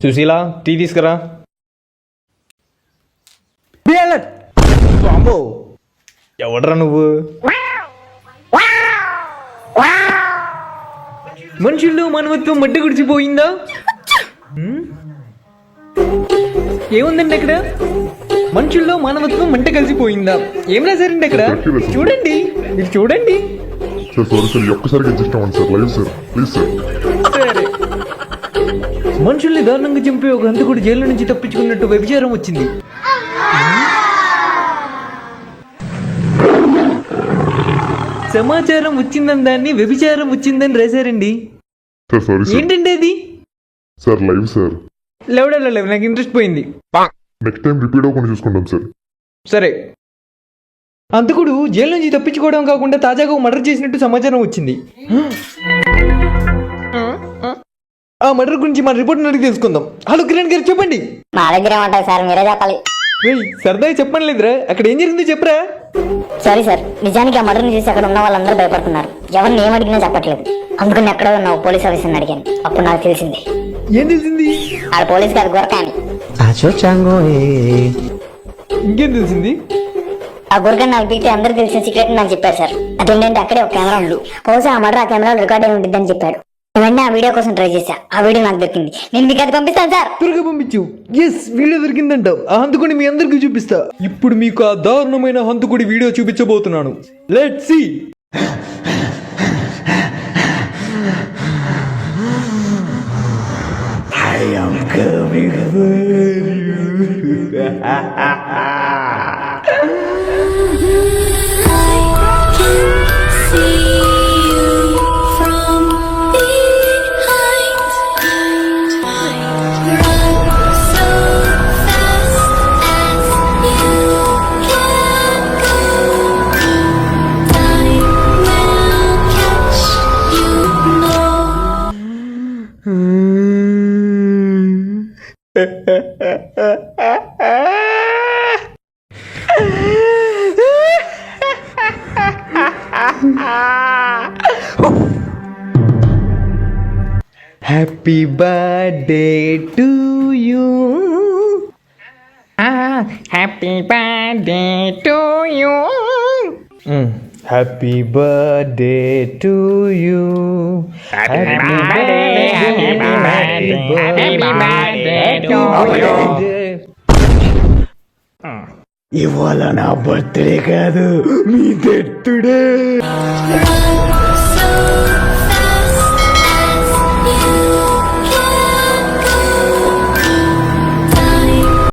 Susheela tea తీసుకురా. అమ్మో ఎవడరా నువ్వు? మనుషుల్లో మానవత్వం మట్టి గుడిచిపోయిందా? ఏముందండి అక్కడ? మనుషుల్లో మానవత్వం మంట కలిసిపోయిందా? ఏం రాశారండి అక్కడ? చూడండి, మీరు చూడండి. సరే, మనుషుల్ని దారుణంగా చంపి ఒక హంతకుడు జైలు నుంచి తప్పించుకున్నట్టు వ్యభిచారం వచ్చింది. సమాచారం వచ్చిందని దాన్ని వ్యభిచారం వచ్చిందని రాశారండి. ఏంటండి అది? Sir live sir. లేవు నాకు ఇంట్రెస్ట్ పోయింది. నెక్స్ట్ టైం రిపీట్ అవ్వకుండా చూసుకుంటాం సార్. సరే, హంతకుడు జైలు నుంచి తప్పించుకోవడం కాకుండా తాజాగా మర్డర్ చేసినట్టు సమాచారం వచ్చింది. ఆ మర్డర్ గురించి మన రిపోర్ట్ అడిగి తెలుసుకుందాం. హలో కిరణ్ గారు చెప్పండి. మా దగ్గర ఏమంటారు సార్, మీరే చెప్పాలి. సరదాగా చెప్పని లేదురా, అక్కడ ఏం జరిగిందో చెప్పరా. సారీ సార్, నిజానికి ఆ మర్డర్ని చూసి అక్కడ ఉన్న వాళ్ళందరూ భయపడుతున్నారు. ఎవరిని ఏమడిగినా చెప్పట్లేదు. అందుకని ఎక్కడో ఉన్న పోలీస్ ఆఫీసర్ని అడిగాను. అప్పుడు నాకు తెలిసింది. ఏం తెలిసింది? ఆ పోలీస్ గారు గొరక అని. ఇంకేం తెలిసింది? ఆ గురకని నాకు పీకి అందరూ తెలిసిన సీక్రెట్ నాకు చెప్పారు సార్. అదేంటంటే అక్కడే ఒక కెమెరా ఉంది. బహుశా ఆ మర్డర్ ఆ కెమెరాలో రికార్డ్ అయి ఉంటుందని చెప్పాడు. వెంటనే ఆ వీడియో కోసం ట్రై చేశా. ఆ వీడియో నాకు దొరికింది. నేను మీకు అది పంపిస్తాను సార్. త్వరగా పంపించు. ఎస్, వీడియో దొరికిందంట. ఆ హంతకుడిని మీ అందరికి చూపిస్తా. ఇప్పుడు మీకు ఆ దారుణమైన హంతకుడి వీడియో చూపించబోతున్నాను. Let's see. I am coming for you. Happy birthday to you. Happy birthday to you. Happy birthday to you. Happy birthday, happy birthday, happy birthday to you. ఇవాళ నా బర్త్డే కాదు, మీ డెత్ డే.